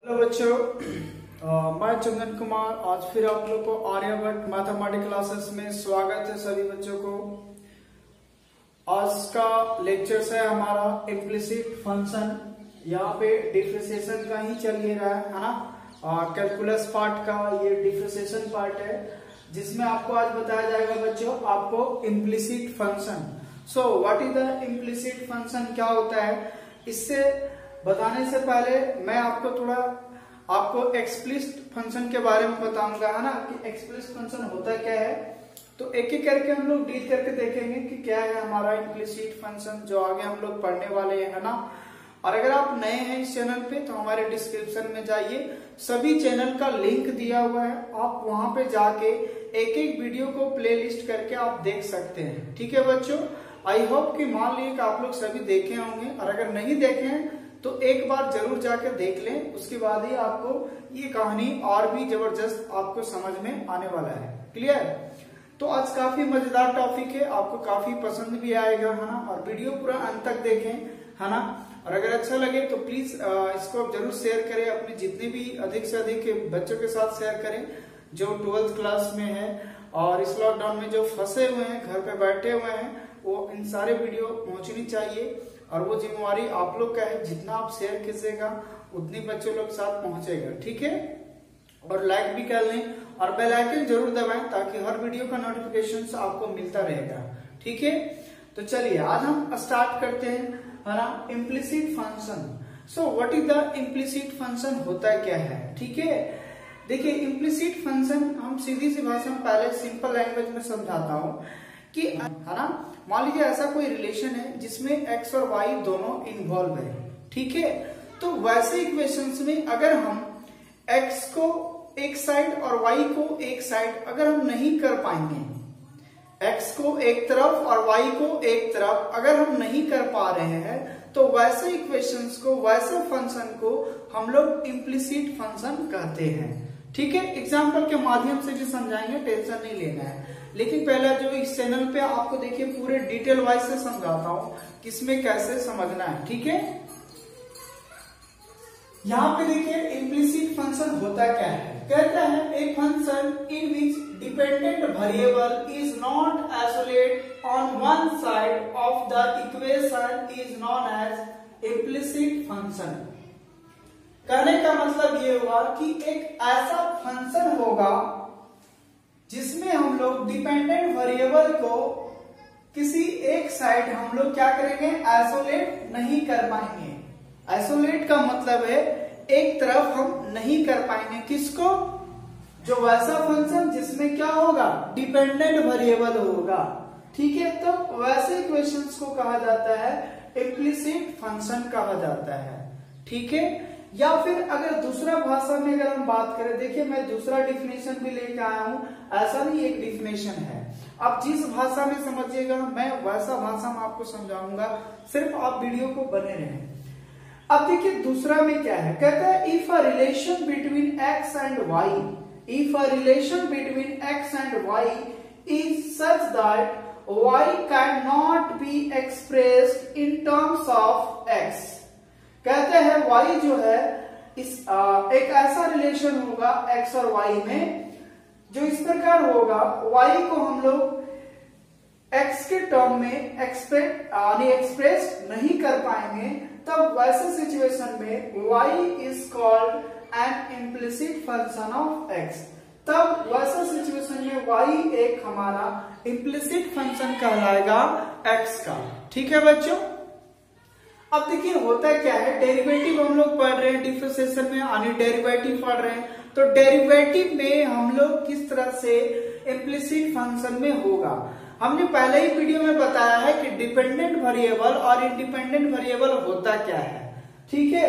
Hello बच्चों, मैं चंदन कुमार। आज फिर आप लोग को आर्यभट्ट मैथमेटिक्स क्लासेस में स्वागत है सभी बच्चों को। आज का लेक्चर है हमारा इम्प्लिसिट फंक्शन। यहाँ पे डिफरेंशिएशन का ही चल ही रहा है ना। कैलकुलस पार्ट का ये डिफरेंशिएशन पार्ट है, जिसमें आपको आज बताया जाएगा बच्चों आपको implicit function. So what is the implicit function, क्या होता है। इससे बताने से पहले मैं आपको एक्सप्लिसिट फंक्शन के बारे में बताऊंगा, है ना, कि एक्सप्लिसिट फंक्शन होता क्या है। तो एक एक करके हम लोग डील करके देखेंगे कि क्या है हमारा इम्प्लिसिट फंक्शन, जो आगे हम लोग पढ़ने वाले हैं, है ना। और अगर आप नए हैं इस चैनल पे तो हमारे डिस्क्रिप्शन में जाइए, सभी चैनल का लिंक दिया हुआ है। आप वहां पे जाके एक एक वीडियो को प्लेलिस्ट करके आप देख सकते हैं। ठीक है बच्चों, आई होप कि मान लीजिए कि आप लोग सभी देखे होंगे, और अगर नहीं देखे हैं तो एक बार जरूर जाकर देख लें। उसके बाद ही आपको ये कहानी और भी जबरदस्त आपको समझ में आने वाला है। क्लियर। तो आज काफी मजेदार टॉपिक है, आपको काफी पसंद भी आएगा, है ना। और वीडियो पूरा अंत तक देखें, है ना। और अगर अच्छा लगे तो प्लीज इसको आप जरूर शेयर करें, अपने जितने भी अधिक से अधिक बच्चों के साथ शेयर करें जो 12th क्लास में है और इस लॉकडाउन में जो फंसे हुए हैं, घर पे बैठे हुए हैं, वो इन सारे वीडियो पहुंचनी चाहिए। और वो जिम्मेवारी आप लोग का है, जितना आप शेयर कीजिएगा उतनी बच्चों लोग साथ पहुंचेगा। ठीक है। और लाइक भी कर लें और बेल आइकन जरूर दबाएं, ताकि हर वीडियो का नोटिफिकेशन आपको मिलता रहेगा। ठीक है। तो चलिए आज हम स्टार्ट करते हैं, है ना, implicit function. So what is the implicit function, होता क्या है। ठीक है। देखिए इम्प्लिसिट फंक्शन हम सीधी सी भाषा में पहले सिंपल लैंग्वेज में समझाता हूँ कि, है ना, मान लीजिए ऐसा कोई रिलेशन है जिसमें x और y दोनों इन्वॉल्व है। ठीक है। तो वैसे इक्वेशंस में अगर हम x को एक साइड और y को एक साइड अगर हम नहीं कर पाएंगे, x को एक तरफ और y को एक तरफ अगर हम नहीं कर पा रहे हैं, तो वैसे इक्वेशंस को, वैसे फंक्शन को हम लोग इम्प्लिसिट फंक्शन कहते हैं। ठीक है। एग्जाम्पल के माध्यम से भी समझाएंगे, टेंशन नहीं लेना है। लेकिन पहले जो इस चैनल पे आपको देखिए पूरे डिटेल वाइज से समझाता हूं किसमें कैसे समझना है। ठीक है। यहाँ पे देखिए इम्प्लिसिट फंक्शन होता क्या है। कहता है a function in which dependent variable is not isolate on one side of the equation is known as implicit function. कहने का मतलब ये हुआ कि एक ऐसा फंक्शन होगा जिसमें हम लोग डिपेंडेंट वेरिएबल को किसी एक साइड हम लोग क्या करेंगे, आइसोलेट नहीं कर पाएंगे। आइसोलेट का मतलब है एक तरफ हम नहीं कर पाएंगे। किसको? जो वैसा फंक्शन जिसमें क्या होगा, डिपेंडेंट वेरिएबल होगा। ठीक है। तो वैसे इक्वेशंस को कहा जाता है इम्प्लिसिट फंक्शन कहा जाता है। ठीक है। या फिर अगर दूसरा भाषा में अगर हम बात करें, देखिए मैं दूसरा डिफिनेशन भी लेके आया हूं, ऐसा नहीं एक डिफिनेशन है। आप जिस भाषा में समझिएगा मैं वैसा भाषा में आपको समझाऊंगा, सिर्फ आप वीडियो को बने रहें। अब देखिए दूसरा में क्या है। कहता है if a relation between x and y, if a relation between x and y is such that y can not be expressed in terms of x। कहते हैं y जो है इस एक ऐसा रिलेशन होगा x और y में जो इस प्रकार होगा, y को हम लोग x के टर्म में एक्सप्रेस नहीं कर पाएंगे, तब वैसे सिचुएशन में y is called an implicit function of x। तब वैसा सिचुएशन में y एक हमारा इम्प्लिसिट फंक्शन कहलाएगा x का। ठीक है बच्चों। अब देखिए होता क्या है, डेरिवेटिव हम लोग पढ़ रहे हैं, डिफरेंशिएशन में आने डेरिवेटिव पढ़ रहे हैं। तो डेरिवेटिव में हम लोग किस तरह से इम्प्लिसिट फंक्शन में होगा, हमने पहले ही वीडियो में बताया है कि डिपेंडेंट वेरिएबल और इंडिपेंडेंट वेरिएबल होता क्या है। ठीक है।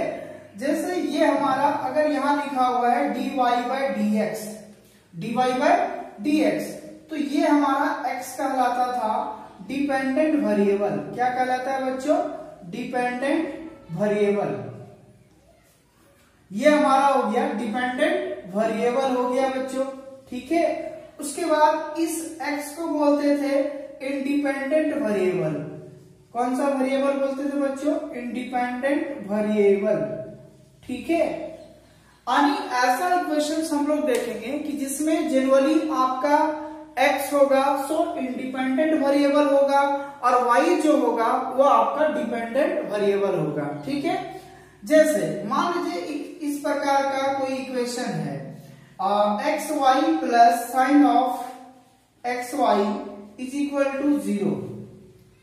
जैसे ये हमारा अगर यहां लिखा हुआ है dy बाई dx, तो ये हमारा x कहलाता था डिपेंडेंट वेरिएबल। क्या कहलाता है बच्चों? Dependent variable. ये हमारा हो गया डिपेंडेंट वेरिएबल हो गया बच्चों। ठीक है। उसके बाद इस x को बोलते थे इंडिपेंडेंट वेरिएबल। कौन सा वेरिएबल बोलते थे बच्चों? Independent variable. ठीक है। यानी ऐसा इक्वेशंस हम लोग देखेंगे कि जिसमें जनरली आपका x होगा सो इंडिपेंडेंट वेरिएबल होगा और y जो होगा वो आपका डिपेंडेंट वेरिएबल होगा। ठीक है, जैसे मान लीजिए इस प्रकार का कोई इक्वेशन है x y plus sine of x y is equal to 0।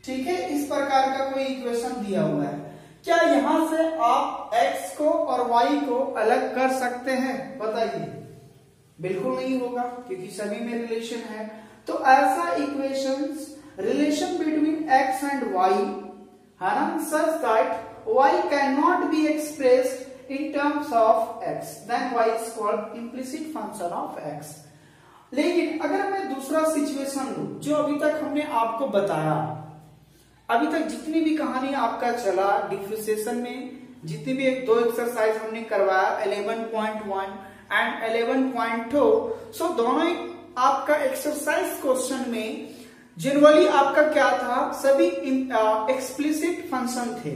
ठीक है, इस प्रकार का कोई इक्वेशन दिया हुआ है। क्या यहां से आप x को और y को अलग कर सकते हैं? बताइए। बिल्कुल नहीं होगा, क्योंकि सभी में रिलेशन है। तो ऐसा equations relation between x and y है ना, such that y can not be expressed in terms of x, then y is called implicit function of x। लेकिन अगर मैं दूसरा सिचुएशन लूं, जो अभी तक हमने आपको बताया, अभी तक जितनी भी कहानी आपका चला डिफरेंशिएशन में, जितनी भी एक दो एक्सरसाइज हमने करवाया 11.1 एंड 11.2, सो दोनों आपका एक्सरसाइज क्वेश्चन में जनरली आपका क्या था, सभी एक्सप्लिसिट फंक्शन थे,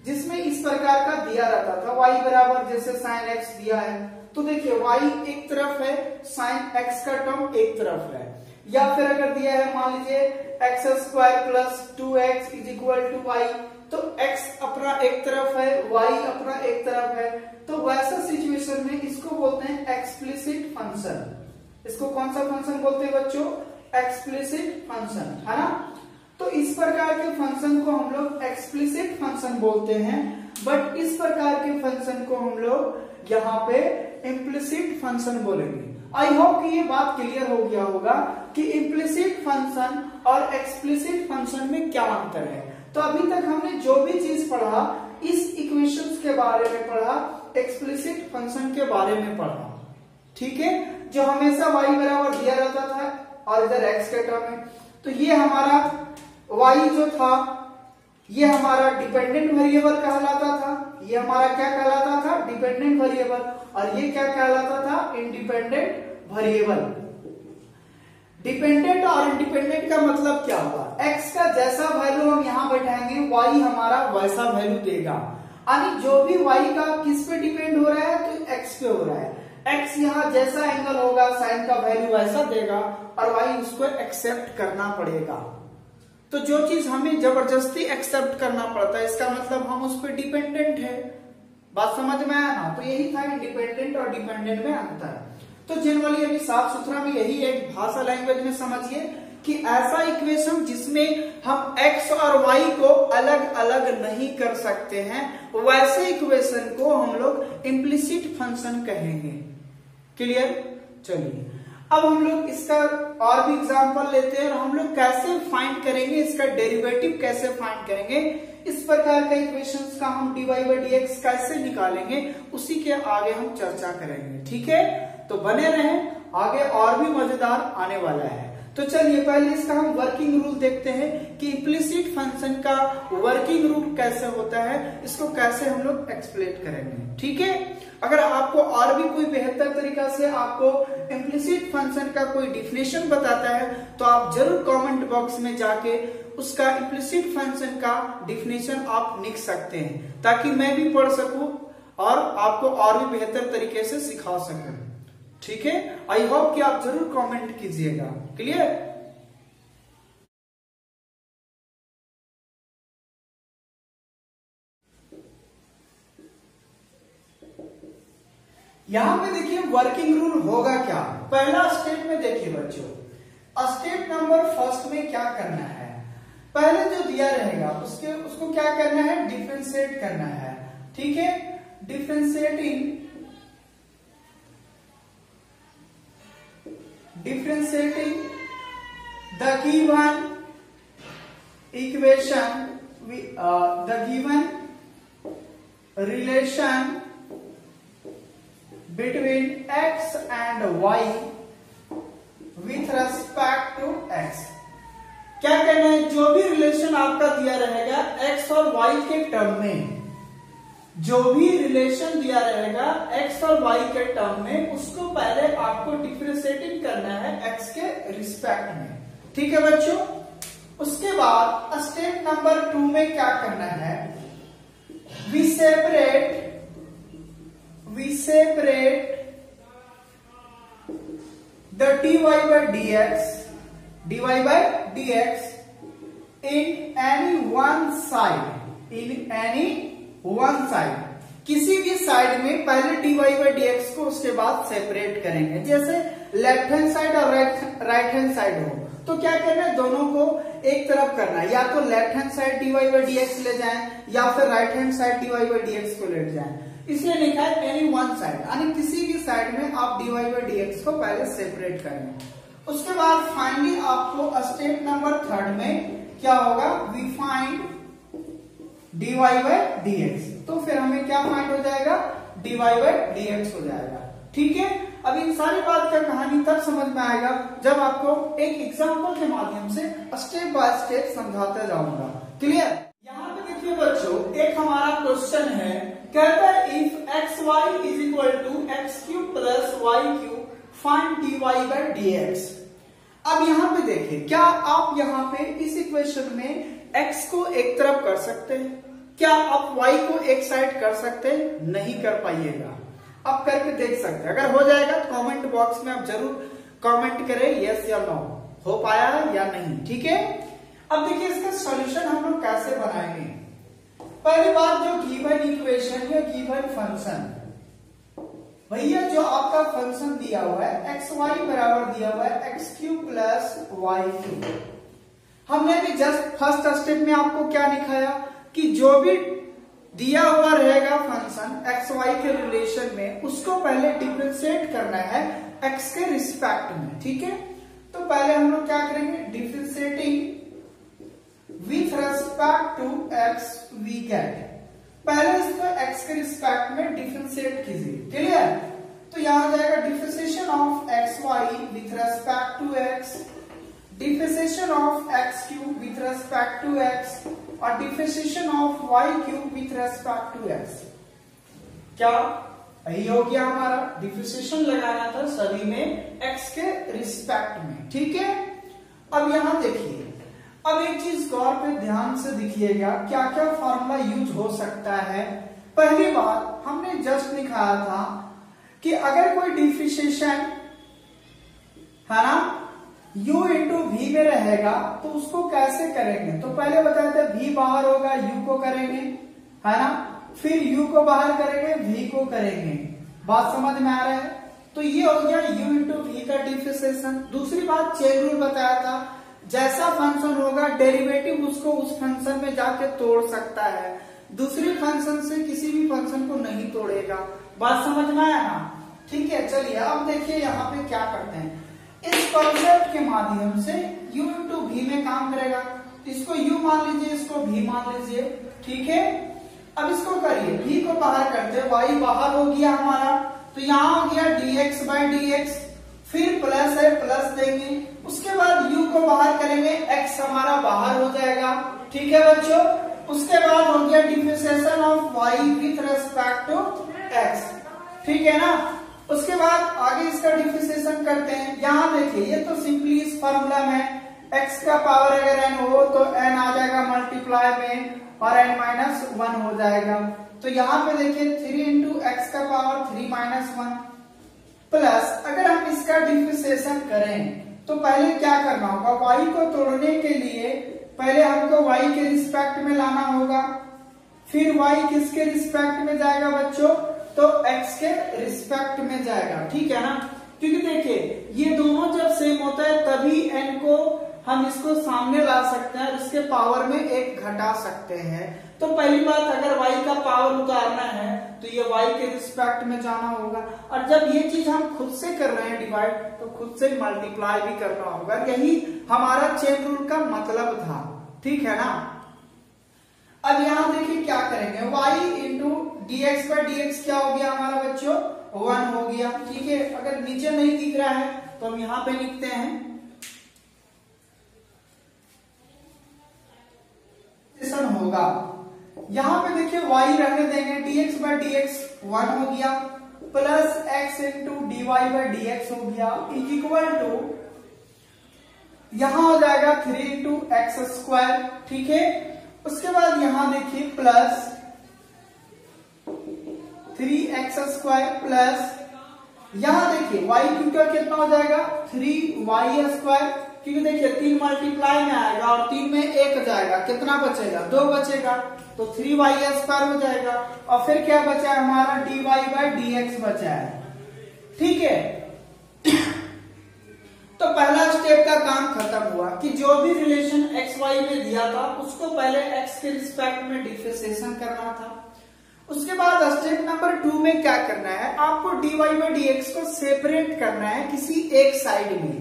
जिसमें इस प्रकार का दिया रहता था y बराबर जैसे साइन x दिया है तो देखिए y एक तरफ है, साइन x का टर्म एक तरफ है, या फिर अगर दिया है मान लीजिए x square plus 2x is equal to y, तो x अपना एक तरफ है, y अपना एक तरफ है, तो वैसा सिचुएशन में इसको बोलते हैं एक्सप्लिसिट फंक्शन। इसको कौन सा फंक्शन बोलते हैं बच्चों? एक्सप्लिसिट फंक्शन, है ना। तो इस प्रकार के फंक्शन को हम लोग एक्सप्लिसिट फंक्शन बोलते हैं, बट इस प्रकार के फंक्शन को हम लोग यहाँ पे इम्प्लिसिट फंक्शन बोलेंगे। आई होप कि ये बात क्लियर हो गया होगा कि इम्प्लिसिट फंक्शन और एक्सप्लिसिट फंक्शन में क्या अंतर है। तो अभी तक हमने जो भी चीज पढ़ा, इस इक्वेशंस के बारे में पढ़ा, एक्सप्लिसिट फंक्शन के बारे में पढ़ा। ठीक है, जो हमेशा y बराबर दिया रहता था और इधर x के टर्म में, तो ये हमारा y जो था ये हमारा डिपेंडेंट वेरिएबल कहलाता था, ये हमारा क्या कहलाता था? Dependent variable. और ये क्या कहलाता था? Independent variable. डिपेंडेंट और इंडिपेंडेंट का मतलब क्या हुआ? x का जैसा वैल्यू हम यहां बैठाएंगे y हमारा वैसा वैल्यू देगा, यानी जो भी y का किस पे डिपेंड हो रहा है? तो x पे हो रहा है। x यहाँ जैसा एंगल होगा साइन का वैल्यू वैसा देगा और y उसको एक्सेप्ट करना पड़ेगा। तो जो चीज हमें जबरदस्ती एक्सेप्ट करना पड़ता है, इसका मतलब हम उस पर डिपेंडेंट है। बात समझ में आया ना? तो यही था इंडिपेंडेंट और डिपेंडेंट में अंतर। तो जनरली अभी साफ सुथरा में यही एक भाषा लैंग्वेज में समझिए कि ऐसा इक्वेशन जिसमें हम x और y को अलग अलग नहीं कर सकते हैं, वैसे इक्वेशन को हम लोग इम्प्लिसिट फंक्शन कहेंगे। क्लियर? चलिए अब हम लोग इसका और भी एग्जांपल लेते हैं और हम लोग कैसे फाइंड करेंगे, इसका डेरिवेटिव कैसे फाइंड करेंगे, इस प्रकार का इक्वेशंस का हम dy by dx कैसे निकालेंगे, उसी के आगे हम चर्चा करेंगे। ठीक है, तो बने रहें, आगे और भी मजेदार आने वाला है। तो चलिए पहले इसका हम वर्किंग रूल देखते हैं कि इम्प्लिसिट फंक्शन का वर्किंग रूल कैसे होता है, इसको कैसे हम लोग एक्सप्लेन करेंगे। ठीक है, अगर आपको और भी कोई बेहतर तरीका से आपको इम्प्लिसिट फंक्शन का कोई डिफिनेशन बताता है तो आप जरूर कमेंट बॉक्स में जाके उसका इम्प्लिसिट फंक्शन का डिफिनेशन आप लिख सकते हैं, ताकि मैं भी पढ़ सकूं और आपको और भी बेहतर तरीके से सिखा सकूं। ठीक है, आई होप कि आप जरूर कमेंट कीजिएगा। क्लियर? यहां पे देखिए वर्किंग रूल होगा क्या। पहला स्टेप में देखिए बच्चों, स्टेप नंबर फर्स्ट में क्या करना है, पहले जो दिया रहेगा उसको क्या करना है? डिफरेंशिएट करना है। ठीक है, differentiating the given equation the given relation between x and y with respect to x। क्या कहना है? जो भी रिलेशन आपका दिया रहेगा x और y के टर्म में, जो भी रिलेशन दिया रहेगा x और y के टर्म में, उसको पहले आपको डिफरेंशिएटिंग करना है x के रिस्पेक्ट में। ठीक है बच्चों, उसके बाद स्टेप नंबर 2 में क्या करना है? We separate the dy by dx in any one side, किसी भी साइड में पहले dy by dx को उसके बाद सेपरेट करेंगे। जैसे लेफ्ट हैंड साइड और राइट हैंड साइड हो तो क्या करना है, दोनों को एक तरफ करना है, या तो left hand side dy by dx ले जाएं या फिर right hand side dy by dx को ले जाएं। इसलिए लिखा है एनी वन साइड, यानी किसी भी साइड में आप dy by dx को पहले सेपरेट करेंगे। उसके बाद फाइनली आपको स्टेप नंबर 3 में क्या होगा, we find dy by dx। तो फिर हमें क्या फाइंड हो जाएगा, dy by dx हो जाएगा। ठीक है, अब इन सारी बात का कहानी तब समझ में आएगा जब आपको एक एग्जांपल के माध्यम से स्टेप बाय स्टेप समझाते जाऊंगा। क्लियर? यहाँ पे देखिए बच्चों, एक हमारा क्वेश्चन है, कहता है if x y is equal to x cube plus y cube find dy by dx। अब यहाँ पे देखिए, क्या आप यहाँ पे इस इक्वेशन में x को एक तरफ कर सकते हैं? क्या आप y को एक साइड कर सकते हैं? नहीं कर पाइएगा। आप करके देख सकते हैं, अगर हो जाएगा तो कमेंट बॉक्स में आप जरूर कमेंट करें यस या नो, हो पाया या नहीं। ठीक है, अब देखिए इसका सॉल्यूशन हम लोग कैसे बनाएंगे। पहली बात, जो गिवन इक्वेशन या गिवन फंक्शन, भैया जो आपका फंक्शन दिया हुआ है एक्स वाई बराबर दिया हुआ है x cube plus y cube. हमने भी जस्ट फर्स्ट स्टेप में आपको क्या दिखाया कि जो भी दिया हुआ रहेगा फंक्शन एक्स वाई के रिलेशन में, उसको पहले डिफरेंशिएट करना है एक्स के रिस्पेक्ट में। ठीक है, तो पहले हम लोग क्या करेंगे, differentiating with respect to x we get, पहले इसको एक्स के रिस्पेक्ट में डिफरेंशिएट कीजिए। क्लियर? तो यहां आ जाएगा differentiation of x y with respect to x, differentiation of x cube with respect to x और differentiation of y cube with respect to x. क्या यही हो गया हमारा? डिफरेंशिएशन लगाना था सभी में एक्स के रिस्पेक्ट में। ठीक है, अब यहां देखिए, अब एक चीज गौर पे ध्यान से देखिएगा, क्या क्या फॉर्मूला यूज हो सकता है। पहली बात हमने जस्ट दिखाया था कि अगर कोई डिफरेंशिएशन है ना u इंटू वी में रहेगा तो उसको कैसे करेंगे। तो पहले बताया था v बाहर होगा u को करेंगे, है ना, फिर u को बाहर करेंगे v को करेंगे। बात समझ में आ रहा है? तो ये हो गया u इंटू वी का डिफरेंशिएशन। दूसरी बात चेन रूल बताया था, जैसा फंक्शन होगा डेरिवेटिव उसको उस फंक्शन में जाके तोड़ सकता है, दूसरे फंक्शन से किसी भी फंक्शन को नहीं तोड़ेगा। बात समझ में आया ना? ठीक है, चलिए अब देखिए यहाँ पे क्या करते हैं, इस कॉन्सेप्ट के माध्यम से u इंटू वी में काम करेगा। इसको u मान लीजिए, इसको v मान लीजिए। ठीक है, अब इसको करिए, v को बाहर करते, y बाहर हो गया हमारा, तो यहाँ हो गया dx बाय dx, फिर प्लस है प्लस देंगे, उसके बाद u को बाहर करेंगे, x हमारा बाहर हो जाएगा। ठीक है बच्चों, उसके बाद हो गया differentiation of y with respect to x। ठीक है ना, उसके बाद आगे इसका डिफरेंशिएशन करते हैं। यहाँ देखिए, ये तो सिंपली इस फॉर्मूला में x का पावर अगर n हो तो n आ जाएगा मल्टीप्लाई में और n माइनस 1 हो जाएगा। तो यहाँ पे देखिए 3 इंटू एक्स का पावर 3 माइनस 1 प्लस, अगर हम इसका डिफरेंशिएशन करें तो पहले क्या करना होगा, y को तोड़ने के लिए पहले हमको y के रिस्पेक्ट में लाना होगा, फिर y किसके रिस्पेक्ट में जाएगा बच्चों, तो x के रिस्पेक्ट में जाएगा। ठीक है ना, क्योंकि देखिए ये दोनों जब सेम होता है तभी n को हम इसको सामने ला सकते हैं, इसके पावर में एक घटा सकते हैं। तो पहली बात, अगर y का पावर उतारना है तो ये y के रिस्पेक्ट में जाना होगा, और जब ये चीज हम खुद से कर रहे हैं डिवाइड, तो खुद से मल्टीप्लाई भी करना होगा। यही हमारा चेन रूल का मतलब था। ठीक है ना, अब यहाँ देखिए क्या करेंगे, y into dx by dx क्या हो गया हमारा बच्चों, 1 हो गया। ठीक है, अगर नीचे नहीं दिख रहा है तो हम यहाँ पे लिखते हैं होगा। यहाँ पे देखिए y रहने देंगे, dx बाय dx 1 हो गया, plus x into dy by dx हो गया, इज इक्वल टू यहां हो जाएगा 3 इंटू एक्स स्क्वायर। ठीक है, उसके बाद यहां देखिए प्लस 3x स्क्वायर प्लस, यहाँ देखिए वाई क्यू का कितना हो जाएगा 3y स्क्वायर, क्योंकि देखिए 3 मल्टीप्लाई में आएगा और 3 में 1 जाएगा, कितना बचेगा 2 बचेगा, तो 3y स्क्वायर हो जाएगा। और फिर क्या बचा है हमारा dy बाई dx बचा है, ठीक है। तो पहला स्टेप का काम खत्म हुआ कि जो भी रिलेशन एक्स वाई में दिया था उसको पहले एक्स के रिस्पेक्ट में डिफरेंशिएशन करना था। उसके बाद स्टेप नंबर 2 में क्या करना है, आपको dy बाई dx को सेपरेट करना है किसी एक साइड में,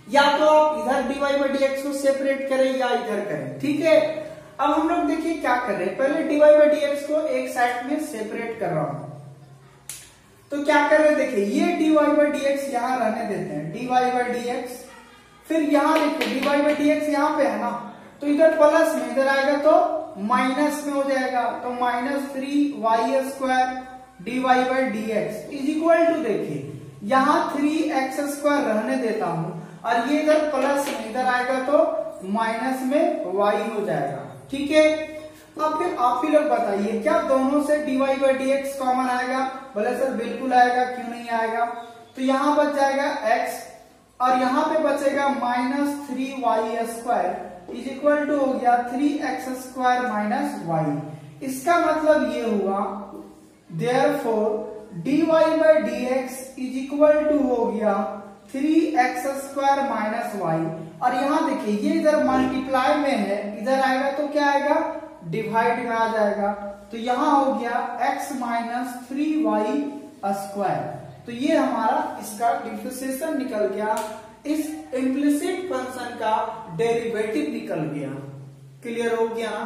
या तो आप इधर dy बाई dx को सेपरेट करें या इधर करें, ठीक है। अब हम लोग देखिए क्या कर रहे हैं, पहले dy बाई dx को एक साइड में सेपरेट कर रहा हूं, तो क्या कर रहे हैं देखिए, ये dy बाई dx यहां रहने देते हैं, dy बाई dx, फिर यहां देखिए dy बाई dx यहां पे है ना, तो इधर प्लस में इधर आएगा तो माइनस में हो जाएगा, तो -3y square dy by dx is equal to, देखिए यहां 3x स्क्वायर रहने देता हूं और ये इधर प्लस में इधर आएगा तो माइनस में y हो जाएगा, ठीक है। अब फिर आप ही लोग बताइए क्या दोनों से dy बाई dx कॉमन आएगा, बोले सर बिल्कुल आएगा, क्यों नहीं आएगा। तो यहां बच जाएगा x और यहां पे बचेगा -3y square is equal to हो गया 3x स्क्वायर माइनस y। इसका मतलब ये हुआ therefore dy by dx is equal to हो गया 3x स्क्वायर माइनस y, और यहां देखिए ये इधर मल्टीप्लाई में है, इधर आएगा तो क्या आएगा डिवाइड में आ जाएगा, तो यहां हो गया x माइनस 3y स्क्वायर। तो ये हमारा इसका डिफरेंशिएशन निकल गया, इस इम्प्लिसिट फंक्शन का डेरिवेटिव निकल गया। क्लियर हो गया ना,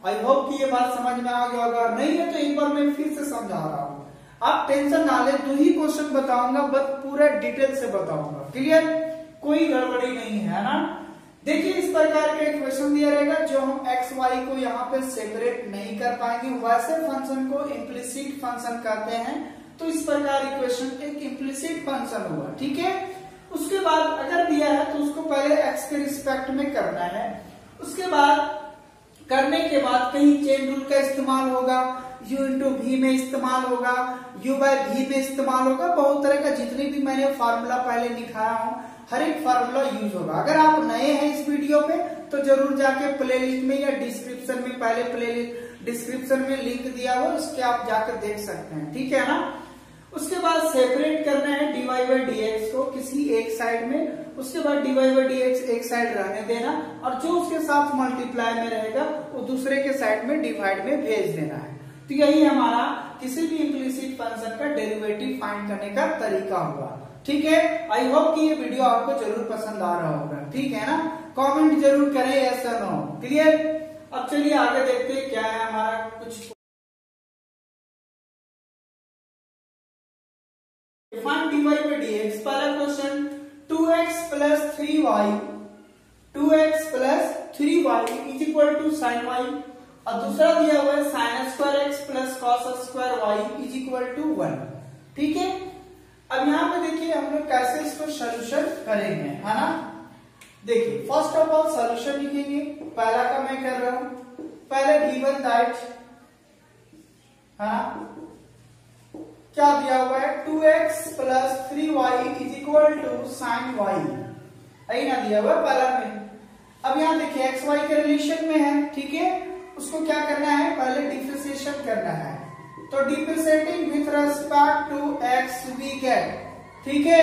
आई होप कि ये बात समझ में आ गया होगा, नहीं है तो एक बार मैं फिर से समझा रहा हूं, आप टेंशन ना ले, 2 ही क्वेश्चन बताऊंगा बस पूरा डिटेल से बताऊंगा, क्लियर, कोई गड़बड़ी नहीं है ना। देखिए इस प्रकार का इक्वेशन दिया रहेगा, जो हम एक्स वाई को यहाँ पे सेपरेट नहीं कर पाएंगे, वैसे फंक्शन को इम्प्लिसिट फंक्शन कहते हैं, तो इस प्रकार इक्वेशन एक इम्प्लिसिट फंक्शन हुआ, ठीक है। उसके बाद अगर दिया है तो उसको पहले एक्स के रिस्पेक्ट में करना है, उसके बाद करने के बाद कहीं चेन रूल का इस्तेमाल होगा, u इंटू वी में इस्तेमाल होगा, u बाय वी में इस्तेमाल होगा, बहुत तरह का जितने भी मैंने फार्मूला पहले दिखाया हूं हर एक फार्मूला यूज होगा। अगर आप नए हैं इस वीडियो पे तो जरूर जाके प्लेलिस्ट में या डिस्क्रिप्शन में, पहले प्लेलिस्ट डिस्क्रिप्शन में लिंक दिया हुआ, उसके आप जाकर देख सकते हैं, ठीक है ना। उसके बाद सेपरेट करना है dy बाई dx को किसी एक साइड में, उसके बाद dy बाई dx एक साइड रहने देना और जो उसके साथ मल्टीप्लाई में रहेगा वो दूसरे के साइड में डिवाइड में भेज देना है। तो यही हमारा किसी भी इम्प्लिसिट फंक्शन का डेरिवेटिव फाइंड करने का तरीका हुआ, ठीक है। आई होप कि ये वीडियो आपको जरूर पसंद आ रहा होगा, ठीक है ना। कमेंट जरूर करें यस और नो, क्लियर। अब चलिए आगे देखते हैं क्या है हमारा कुछ। फाइंड dy बाई dx, पहला question 2x plus 3y, 2x plus 3y is equal to sine y, और दूसरा दिया हुआ है sine square x plus cos square y is equal to 1, ठीक है। अब यहाँ पे देखिए हम लोग कैसे इसको सोल्यूशन करेंगे, है ना। देखिए फर्स्ट ऑफ ऑल सोल्यूशन लिखेंगे, पहला का मैं कर रहा हूं, पहले गिवन दैट, है ना, क्या दिया हुआ है 2x plus 3y is equal to sine y, यही ना दिया हुआ है पहला में। अब यहाँ देखिए एक्स वाई के रिलेशन में है, ठीक है, उसको क्या करना है पहले डिफरेंशिएशन करना है, तो differentiating with respect to x we get, ठीक है,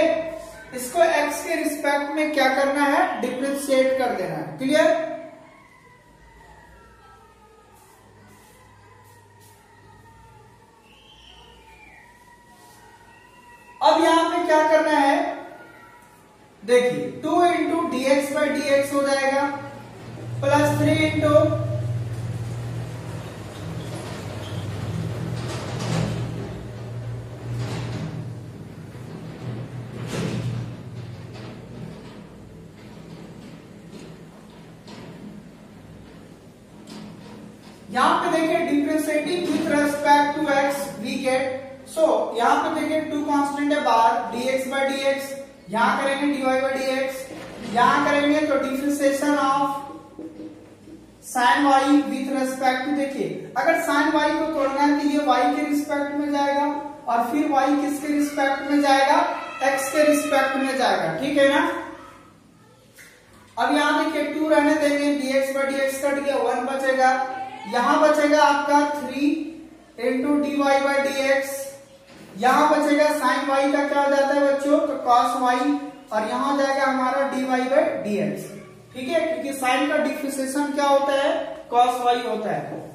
इसको x के रिस्पेक्ट में क्या करना है डिफरेंशिएट कर देना है, क्लियर। अब यहां पे क्या करना है, देखिए 2 into d x by d x हो जाएगा प्लस 3 इंटू यहां पे देखिए differentiating with respect to x we get, so यहां पे देखिए 2 कांस्टेंट है बाहर, dx बाई dx, यहां करेंगे dy बाई dx, यहां करेंगे तो differentiation of sin y with respect to, देखिए अगर sin y को तोड़ना है तो ये y के रिस्पेक्ट में जाएगा और फिर y किसके रिस्पेक्ट में जाएगा, x के रिस्पेक्ट में जाएगा, ठीक है ना। अब यहाँ देखिए 2 रहने देंगे, dx by dx कट गया, 1 बचेगा, यहाँ बचेगा आपका 3 इंटू dy by dx, यहाँ बचेगा sin y का क्या हो जाता है बच्चों, तो cos y, और यहाँ जाएगा हमारा dy by dx, ठीक है, क्योंकि साइन का डिफरेंशिएशन क्या होता है, cos y होता है।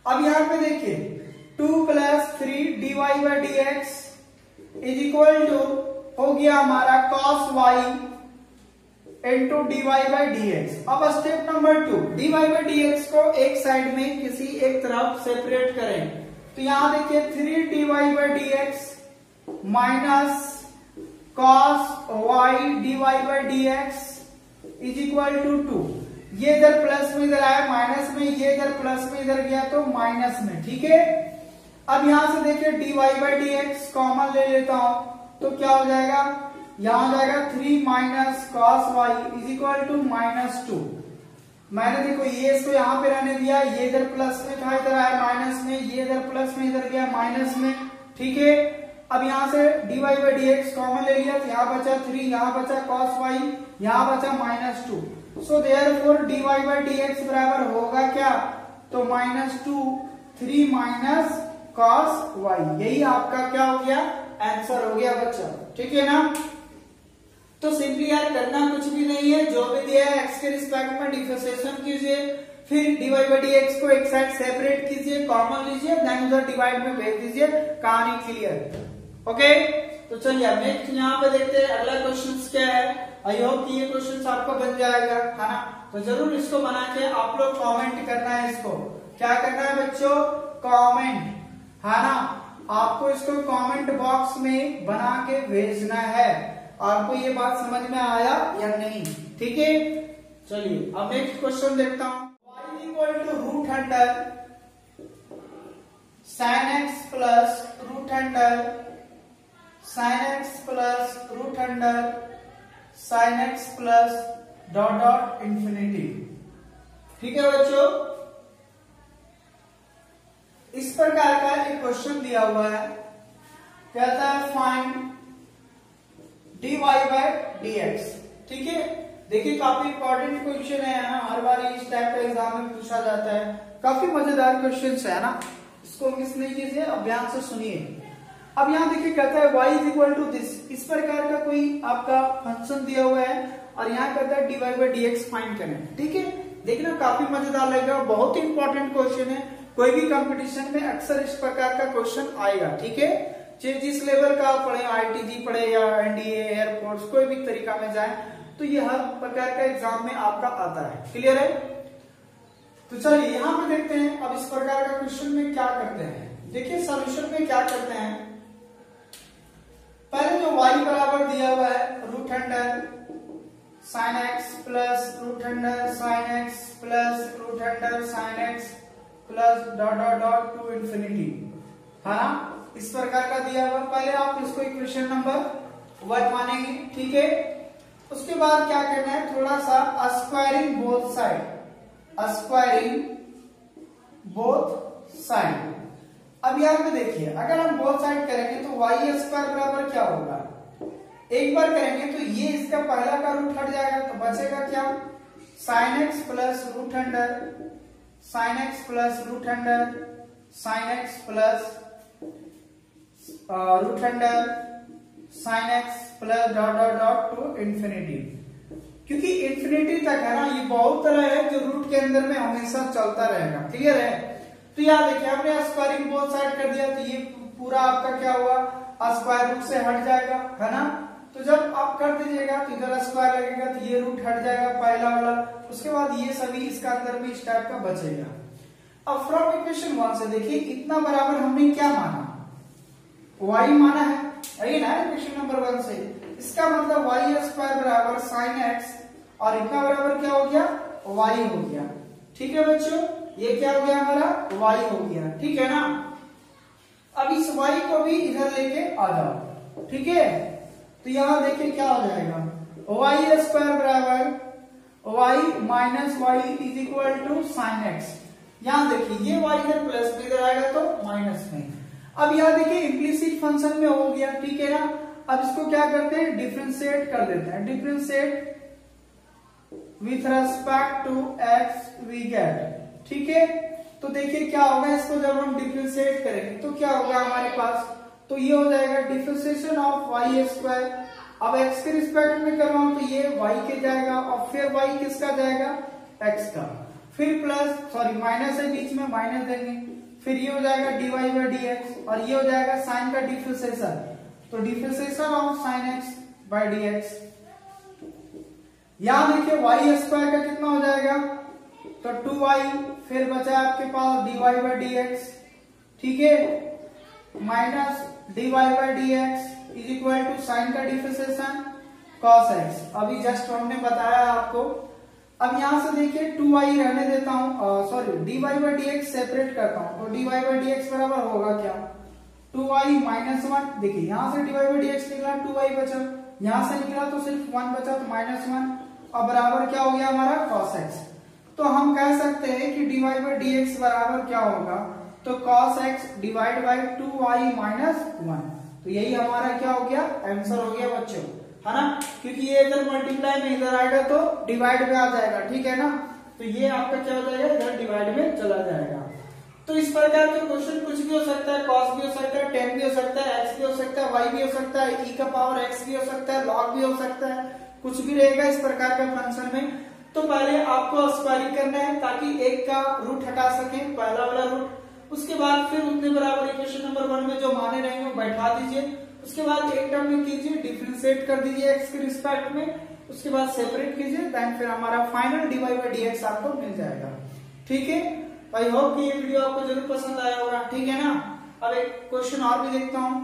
अब यहाँ पे देखिए 2 plus 3 dy by dx is equal to हो गया हमारा cos y into dy by dx। अब step number 2, dy by dx को एक साइड में किसी एक तरफ सेपरेट करें, तो यहां देखिए 3 dy by dx minus cos y dy by dx is equal to 2। ये इधर प्लस में इधर आया माइनस में, ये इधर प्लस में इधर गया तो माइनस में, ठीक है। अब यहां से देखिए dy by dx कॉमन ले लेता हूं, तो क्या हो जाएगा, यहां जाएगा 3 minus cos y is equal to -2। मैंने देखो ये इसको यहां पे रहने दिया, ये इधर प्लस में था इधर आया माइनस में, ये इधर प्लस में इधर गया माइनस में, ठीक है। अब यहां से dy by dx कॉमन ले लिया, तो यहां बचा 3, यहां बचा cos y, यहां बचा -2। So therefore dy by dx बराबर होगा क्या, तो -2 3 माइनस cos y, यही आपका क्या हो गया, आंसर हो गया बच्चा, ठीक है ना। तो सिंपली यार करना कुछ भी नहीं है, जो भी दिया है x के रिस्पेक्ट में डिफरेंशिएशन कीजिए, फिर dy by dx को एक साइड सेपरेट कीजिए, कॉमन लीजिए, देन उधर डिवाइड में भेज दीजिए, कहानी क्लियर। ओके, तो चलिए अब नेक्स्ट यहाँ पे देखते हैं अगला क्वेश्चन क्या है। आई होप कि ये क्वेश्चन आपको बन जाएगा, है ना। तो जरूर इसको बना के आप लोग कॉमेंट करना है, इसको क्या करना है बच्चों, कॉमेंट, है ना। आपको इसको कमेंट बॉक्स में बना के भेजना है, आपको ये बात समझ में आया या नहीं, ठीक है। चलिए अब नेक्स्ट क्वेश्चन देखता हूं। y equal to root under sine x plus root under sine x plus root under sine x plus dot dot infinity, ठीक है बच्चों। इस प्रकार का एक क्वेश्चन दिया हुआ है, कहता है फाइंड dy by dx, ठीक है। देखिए काफी इंपॉर्टेंट क्वेश्चन है ना, हर बार इस टाइप का एग्जाम में पूछा जाता है, काफी मजेदार क्वेश्चन है ना, इसको मिस नहीं कीजिए, अब ध्यान से सुनिए। अब यहाँ देखिए कहता है y is equal to this, इस प्रकार का कोई आपका फंक्शन दिया हुआ है और यहाँ कहता है dy by dx फाइंड करें, ठीक है। देखना काफी मजेदार लगेगा, बहुत ही इंपॉर्टेंट क्वेश्चन है, कोई भी कंपटीशन में अक्सर इस प्रकार का क्वेश्चन आएगा, ठीक है। चाहे जिस लेवल का आप पढ़े, IIT पढ़े या NDA एयरफोर्स, कोई भी तरीका में जाए, तो ये हर प्रकार का एग्जाम में आपका आता है, क्लियर है। तो चलिए यहाँ पे देखते हैं अब इस प्रकार का क्वेश्चन में क्या करते हैं। देखिए सॉल्यूशन में क्या करते हैं, पहले जो y बराबर दिया हुआ है root under sine x plus root under sine x plus root under sine x plus dot dot dot to infinity, है ना, इस प्रकार का दिया हुआ। पहले आप इसको इक्वेशन नंबर 1 मानेंगे, ठीक है। उसके बाद क्या करना है, थोड़ा सा squaring both side, squaring both side. अब यहाँ पे देखिए अगर हम बोथ साइड करेंगे तो y स्क्वायर बराबर क्या होगा, एक बार करेंगे तो ये इसका पहला का रूट हट जाएगा, तो बचेगा क्या, sine x plus root under sine x plus root under sine x plus root under sine x plus dot dot dot to infinity. क्योंकि इंफिनिटी तक है ना, ये बहुत तरह है जो रूट के अंदर में हमेशा चलता रहेगा, क्लियर है। तो यार देखिए आपने स्क्वायरिंग बोथ साइड कर दिया, तो ये पूरा आपका क्या हुआ, स्क्वायर रूट से हट जाएगा, है ना। तो जब आप कर दीजिएगा तो इधर स्क्वायर लगेगा, तो ये रूट हट जाएगा पहला वाला, उसके बाद ये सभी इसका अंदर में इस टाइप का बचेगा। अब फ्रॉम इक्वेशन 1 से देखिए इतना बराबर हमने क्या माना, y माना है ना इक्वेशन नंबर 1 से, इसका मतलब y स्क्वायर बराबर साइन एक्स और इतना बराबर क्या हो गया, y हो गया, ठीक है बच्चों। ये क्या हो गया हमारा, y हो गया, ठीक है ना। अब इस y को भी इधर लेके आ जाओ, ठीक है। तो यहां देखिए क्या हो जाएगा, y स्क्वायर बराबर y minus y is equal to sine x. यहां देखिए ये y इधर प्लस में इधर आएगा तो माइनस में। अब यहाँ देखिए इम्प्लीसिट फंक्शन में हो गया, ठीक है ना। अब इसको क्या करते हैं, डिफरेंशिएट कर देते हैं। Differentiate with respect to x we get, ठीक है। तो देखिए क्या होगा, इसको जब हम डिफरेंशिएट करेंगे तो क्या होगा हमारे पास, तो ये हो जाएगा डिफरेंशिएशन ऑफ वाई स्क्वायर। अब एक्स के रिस्पेक्ट में कर रहा हूं तो ये वाई के जाएगा और फिर वाई किसका जाएगा, एक्स का, फिर प्लस सॉरी माइनस है बीच में, माइनस देंगे, फिर ये हो जाएगा डीवाई बाई डी एक्स और ये हो जाएगा साइन का डिफरेंशिएशन, तो differentiation of sine x by d x. यहां देखिए वाई स्क्वायर का कितना हो जाएगा, तो 2y, फिर बचा आपके पास dy बाई डी एक्स, ठीक है, minus dy by d x is equal to sine का डिफरेंशिएशन cos x। अभी जस्ट हमने बताया आपको। अब यहां से देखिए 2y रहने देता हूं, sorry dy by d x separate करता हूं, तो dy बाई डी एक्स बराबर होगा क्या, 2y माइनस 1। देखिए यहां से dy बाई डी एक्स निकला 2y बचा, यहां से निकला तो सिर्फ 1 बचा तो माइनस 1, और बराबर क्या हो गया हमारा cos x। तो हम कह सकते हैं कि dy बाई डी एक्स बराबर क्या होगा, तो cos x divide by 2y minus 1। तो यही हमारा क्या हो गया, आंसर हो गया बच्चों, है ना, क्योंकि ये इधर मल्टीप्लाई में इधर आएगा तो डिवाइड में आ जाएगा, ठीक है ना। तो ये आपका क्या हो जाएगा, इधर डिवाइड में चला जाएगा। तो इस प्रकार के क्वेश्चन कुछ भी हो सकता है, cos भी हो सकता है, tan भी हो सकता है, x भी हो सकता है, y भी हो सकता है, e का पावर x भी हो सकता है, log भी हो सकता है, कुछ भी रहेगा इस प्रकार का फंक्शन में। तो पहले आपको स्क्वायरिंग करना है ताकि एक का रूट हटा सके, पहला वाला रूट। उसके बाद फिर उतने बराबर इक्वेशन नंबर 1 में जो माने रहेंगे वो बैठा दीजिए। उसके बाद एक टर्म में कीजिए, डिफरेंशिएट कर दीजिए x के रिस्पेक्ट में, उसके बाद सेपरेट कीजिए, देन फिर हमारा final dy by d x आपको मिल जाएगा, ठीक है। आई होप कि ये वीडियो आपको जरूर पसंद आया होगा, ठीक है ना। अब एक क्वेश्चन और भी देखता हूं,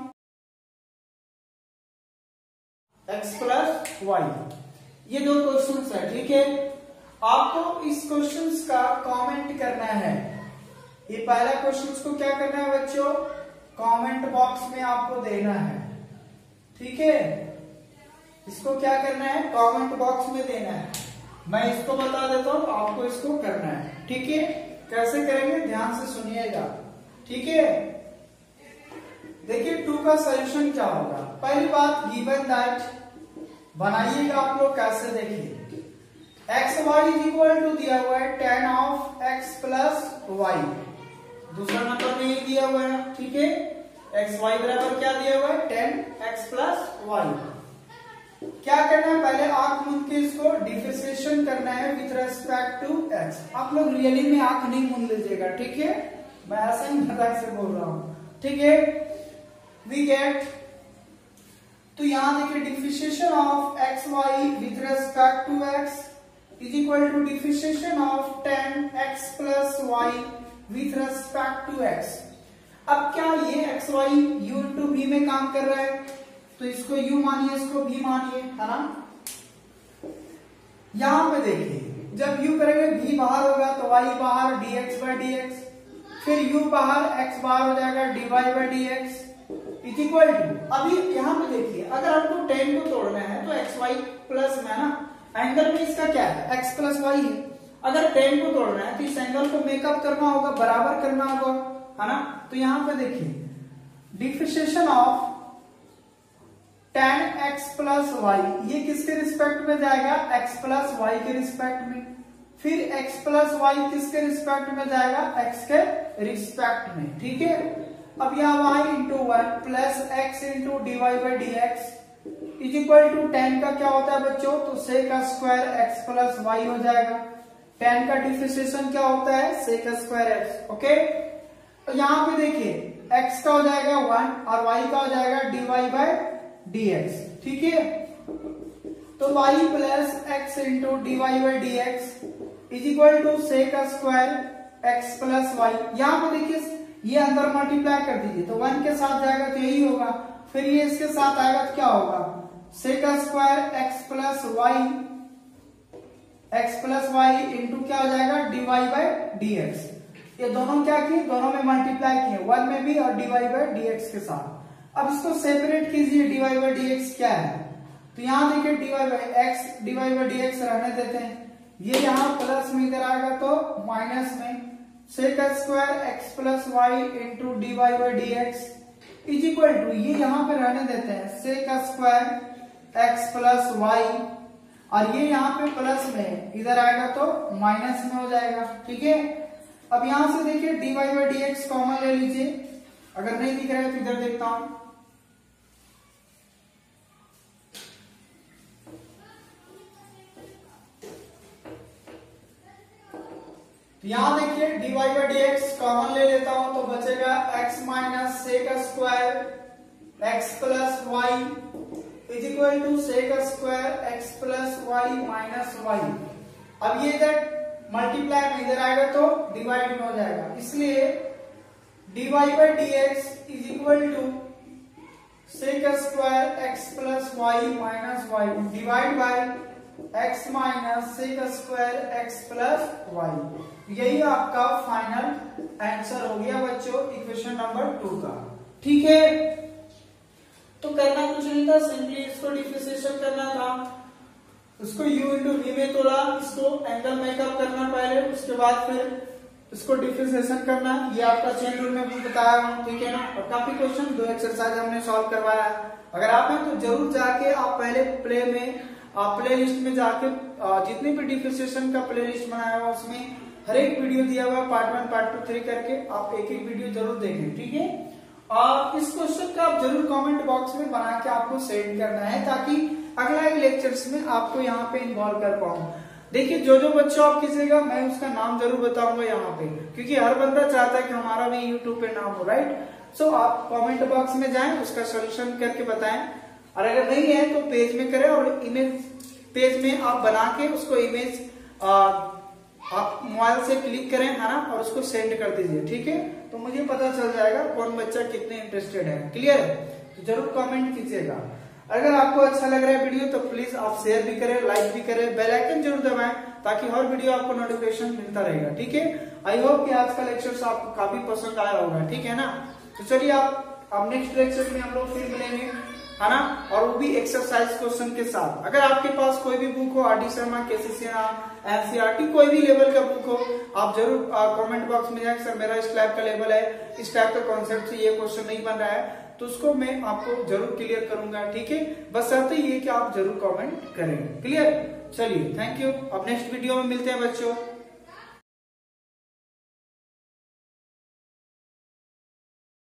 x प्लस वाई, ये दो क्वेश्चंस है, ठीक है। आपको इस क्वेश्चंस का कमेंट करना है। ये पहला क्वेश्चंस को क्या करना है बच्चों, कमेंट बॉक्स में आपको देना है, ठीक है। इसको क्या करना है, कमेंट बॉक्स में देना है। मैं इसको बता देता हूं, आपको इसको करना है, ठीक है। कैसे करेंगे ध्यान से सुनिएगा, ठीक है। देखिए 2 का सॉल्यूशन क्या होगा, पहली बात गिवन दैट बनाइएगा आप लोग, कैसे देखिए, x y is equal to दिया हुआ है tan of x plus y, दूसरा नंबर में ये दिया हुआ है, ठीक है। एक्स वाई बराबर क्या दिया हुआ है, tan x प्लस वाई। क्या करना है, पहले आंख मूंद के इसको डिफरेंशिएशन करना है विथ रेस्पेक्ट टू x। आप लोग रियली में आंख नहीं मूंद लीजिएगा, ठीक है, मैं ऐसा ही मजाक से बोल रहा हूं, ठीक है। वी गेट, तो यहां देखिए differentiation of x y with respect to x is equal to differentiation of tan x plus y with respect to x। अब क्या ये x y u into v में काम कर रहा है, तो इसको u मानिए, इसको v मानिए, है ना। यहां पे देखिए जब u करेंगे v बाहर होगा तो y बाहर dx बाई dx, फिर u बाहर x बाहर हो जाएगा dy by dx is equal to, अभी यहाँ पे देखिए अगर आपको tan को तोड़ना है तो एक्स वाई प्लस में, है ना, एंगल में इसका क्या है, x प्लस वाई है। अगर tan को तोड़ना है तो इस एंगल को मेकअप करना होगा, बराबर करना होगा, है ना। तो यहाँ पे देखिए differentiation of tan x plus y, ये किसके रिस्पेक्ट में जाएगा, x प्लस वाई के रिस्पेक्ट में, फिर x प्लस वाई किसके रिस्पेक्ट में जाएगा, x के रिस्पेक्ट में, ठीक है। अब यहाँ y into 1 plus x into d y by d x is equal to tan का क्या होता है बच्चों, तो sec का स्क्वायर x प्लस वाई हो जाएगा। tan का डिफरेंशिएशन क्या होता है, sec का स्क्वायर x, ओके। तो यहाँ पे देखिए x का हो जाएगा 1 और y का हो जाएगा dy बाई dx, ठीक है। तो y plus x into d y by d x is equal to sec का स्क्वायर x प्लस वाई। यहाँ पे देखिए ये अंदर मल्टीप्लाई कर दीजिए तो 1 के साथ जाएगा तो यही होगा, फिर ये इसके साथ आएगा तो क्या होगा, sec का square x plus y into क्या हो जाएगा dy बाई dx। ये दोनों क्या किए, दोनों में मल्टीप्लाई किए, 1 में भी और dy बाई dx के साथ। अब इसको सेपरेट कीजिए, dy बाई dx क्या है, तो यहाँ देखिए dy बाई dx रहने देते हैं, ये यहाँ प्लस में इधर आएगा तो माइनस में, sec square x plus y into d y by d x is equal to, ये यहाँ पे रहने देते हैं, sec square x plus y, और ये यहाँ पे प्लस में, इधर आएगा तो माइनस में हो जाएगा। ठीक है, अब यहां से देखिए d y by d x common ले लीजिए, अगर नहीं दिख रहा है तो इधर देखता हूं, तो यहां देखिए d y by d x common ले लेता हूं तो बचेगा x minus sec square x plus y is equal to sec square x plus y minus y. अब ये इधर मल्टीप्लाई में इधर आएगा तो डिवाइड में हो जाएगा, इसलिए d y by d x is equal to sec square x plus y minus y divide by x minus sec square x plus y. यही आपका फाइनल आंसर हो गया बच्चों इक्वेशन नंबर 2 का। ठीक है, तो करना कुछ नहीं था, सिंपली इसको डिफरेंशिएशन करना था, उसको u इंटू v में तोड़ा, इसको एंगल मेकअप करना पहले, उसके बाद फिर इसको डिफरेंशिएशन करना। ये आपका चेन रूल में भी बताया हूं, ठीक है ना। और काफी क्वेश्चन 2 एक्सरसाइज हमने सॉल्व करवाया। अगर आप हैं तो जरूर जाके आप पहले प्ले लिस्ट में जाके जितने भी डिफरेंशिएशन का प्ले लिस्ट बनाया हुआ उसमें हर एक वीडियो दिया हुआ है, पार्ट 1 पार्ट 2 3 करके, आप एक एक वीडियो जरूर देखें। ठीक है, इस क्वेश्चन का आप जरूर कमेंट बॉक्स में बना के आपको सेंड करना है, ताकि अगला एक लेक्चर्स में आपको यहाँ पे इन्वॉल्व कर पाऊं। देखिए जो जो बच्चों आप कीजिएगा मैं उसका नाम जरूर बताऊंगा यहाँ पे, क्योंकि हर बंदा चाहता है कि हमारा भी यूट्यूब पे नाम हो, राइट। सो आप कमेंट बॉक्स में जाएं, उसका सोल्यूशन करके बताएं, और अगर नहीं है तो पेज में करें, और इमेज पेज में आप बना के उसको इमेज आप मोबाइल से क्लिक करें, है ना, और उसको सेंड कर दीजिए। ठीक है, तो मुझे पता चल जाएगा कौन बच्चा कितने इंटरेस्टेड है। क्लियर है, तो जरूर कमेंट कीजिएगा। अगर आपको अच्छा लग रहा है वीडियो तो प्लीज आप शेयर भी करें, लाइक भी करें, बेल आइकन जरूर दबाएं, ताकि हर वीडियो आपको नोटिफिकेशन मिलता रहेगा। ठीक है, आई होप कि आज का लेक्चर आपको काफी पसंद आया होगा। ठीक है ना, तो चलिए आप नेक्स्ट लेक्चर में हम लोग फिर मिलेंगे, है ना, और वो भी एक्सरसाइज क्वेश्चन के साथ। अगर आपके पास कोई भी बुक हो, R D Sharma, KCC, NCERT कोई भी लेवल का बुक हो, आप जरूर कमेंट बॉक्स में जाएं, सर मेरा इस टाइप का लेवल है, इस टाइप का कॉन्सेप्ट से ये क्वेश्चन नहीं बन रहा है, तो उसको मैं आपको जरूर क्लियर करूंगा। ठीक है, बस शर्त ये कि आप जरूर कमेंट करेंगे। क्लियर, चलिए थैंक यू, अब नेक्स्ट वीडियो में मिलते हैं बच्चों।